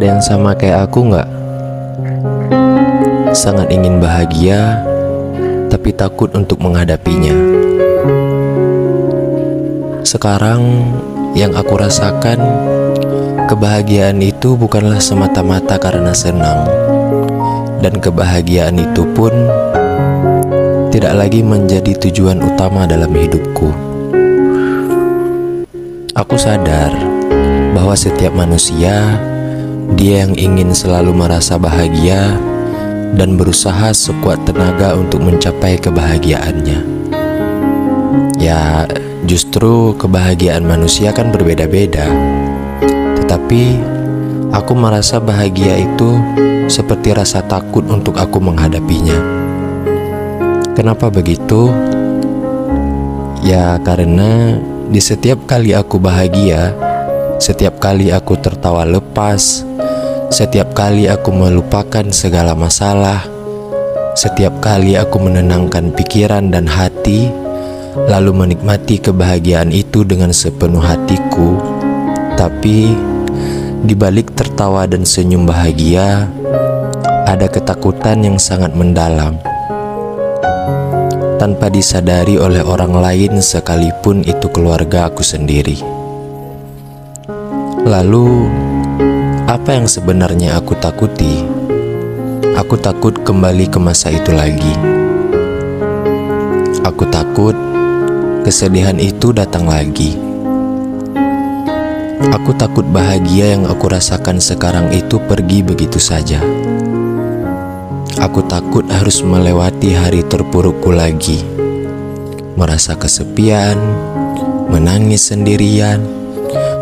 Ada yang sama kayak aku nggak? Sangat ingin bahagia, tapi takut untuk menghadapinya. Sekarang yang aku rasakan, kebahagiaan itu bukanlah semata-mata karena senang. Dan kebahagiaan itu pun tidak lagi menjadi tujuan utama dalam hidupku. Aku sadar bahwa setiap manusia, dia yang ingin selalu merasa bahagia dan berusaha sekuat tenaga untuk mencapai kebahagiaannya. Ya, justru kebahagiaan manusia kan berbeda-beda. Tetapi aku merasa bahagia itu seperti rasa takut untuk aku menghadapinya. Kenapa begitu? Ya, karena di setiap kali aku bahagia, setiap kali aku tertawa lepas, setiap kali aku melupakan segala masalah, setiap kali aku menenangkan pikiran dan hati, lalu menikmati kebahagiaan itu dengan sepenuh hatiku. Tapi di balik tertawa dan senyum bahagia, ada ketakutan yang sangat mendalam. Tanpa disadari oleh orang lain sekalipun itu keluarga aku sendiri. Lalu, apa yang sebenarnya aku takuti? Aku takut kembali ke masa itu lagi. Aku takut kesedihan itu datang lagi. Aku takut bahagia yang aku rasakan sekarang itu pergi begitu saja. Aku takut harus melewati hari terpurukku lagi, merasa kesepian, menangis sendirian,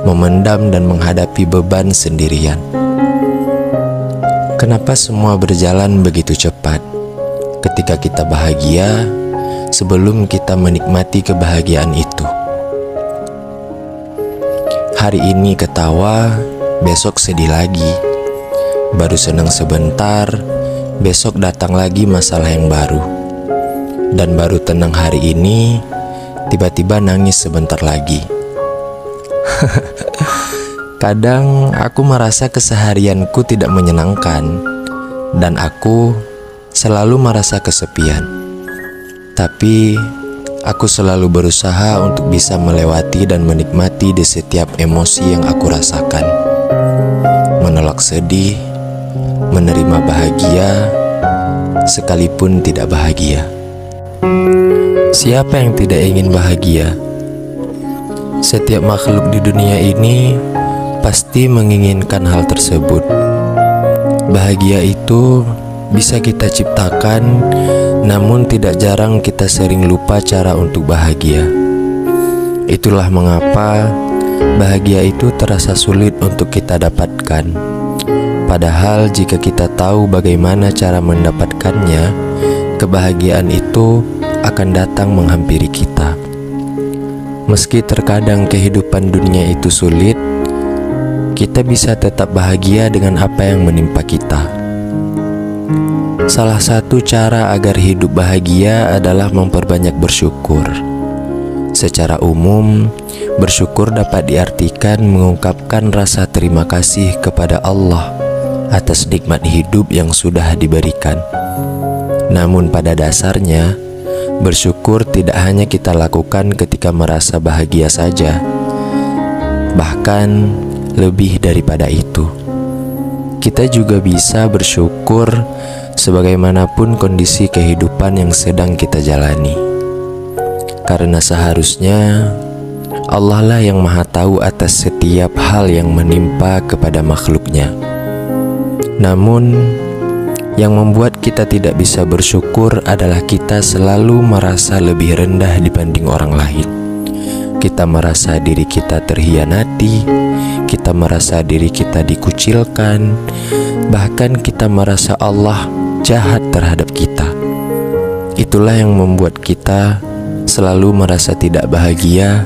memendam dan menghadapi beban sendirian. Kenapa semua berjalan begitu cepat ketika kita bahagia sebelum kita menikmati kebahagiaan itu? Hari ini ketawa, besok sedih lagi. Baru senang sebentar, besok datang lagi masalah yang baru. Dan baru tenang hari ini, tiba-tiba nangis sebentar lagi. Kadang aku merasa keseharianku tidak menyenangkan, dan aku selalu merasa kesepian. Tapi aku selalu berusaha untuk bisa melewati dan menikmati di setiap emosi yang aku rasakan. Menolak sedih, menerima bahagia, sekalipun tidak bahagia. Siapa yang tidak ingin bahagia? Setiap makhluk di dunia ini pasti menginginkan hal tersebut. Bahagia itu bisa kita ciptakan, namun tidak jarang kita sering lupa cara untuk bahagia. Itulah mengapa bahagia itu terasa sulit untuk kita dapatkan. Padahal jika kita tahu bagaimana cara mendapatkannya, kebahagiaan itu akan datang menghampiri kita. Meski terkadang kehidupan dunia itu sulit, kita bisa tetap bahagia dengan apa yang menimpa kita. Salah satu cara agar hidup bahagia adalah memperbanyak bersyukur. Secara umum, bersyukur dapat diartikan mengungkapkan rasa terima kasih kepada Allah atas nikmat hidup yang sudah diberikan. Namun pada dasarnya, bersyukur tidak hanya kita lakukan ketika merasa bahagia saja, bahkan lebih daripada itu. Kita juga bisa bersyukur sebagaimanapun kondisi kehidupan yang sedang kita jalani. Karena seharusnya Allah lah yang maha tahu atas setiap hal yang menimpa kepada makhluknya. Namun, yang membuat kita tidak bisa bersyukur adalah kita selalu merasa lebih rendah dibanding orang lain. Kita merasa diri kita terhianati, kita merasa diri kita dikucilkan, bahkan kita merasa Allah jahat terhadap kita. Itulah yang membuat kita selalu merasa tidak bahagia,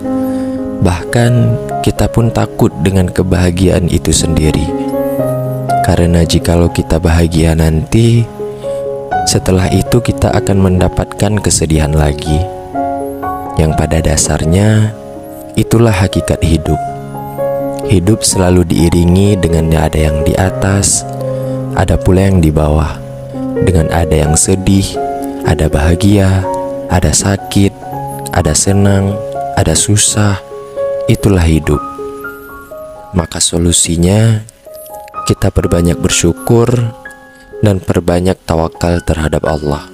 bahkan kita pun takut dengan kebahagiaan itu sendiri. Karena jikalau kita bahagia nanti, setelah itu kita akan mendapatkan kesedihan lagi, yang pada dasarnya itulah hakikat hidup. Hidup selalu diiringi dengan ada yang di atas, ada pula yang di bawah. Dengan ada yang sedih, ada bahagia, ada sakit, ada senang, ada susah. Itulah hidup. Maka solusinya, kita perbanyak bersyukur dan perbanyak tawakal terhadap Allah.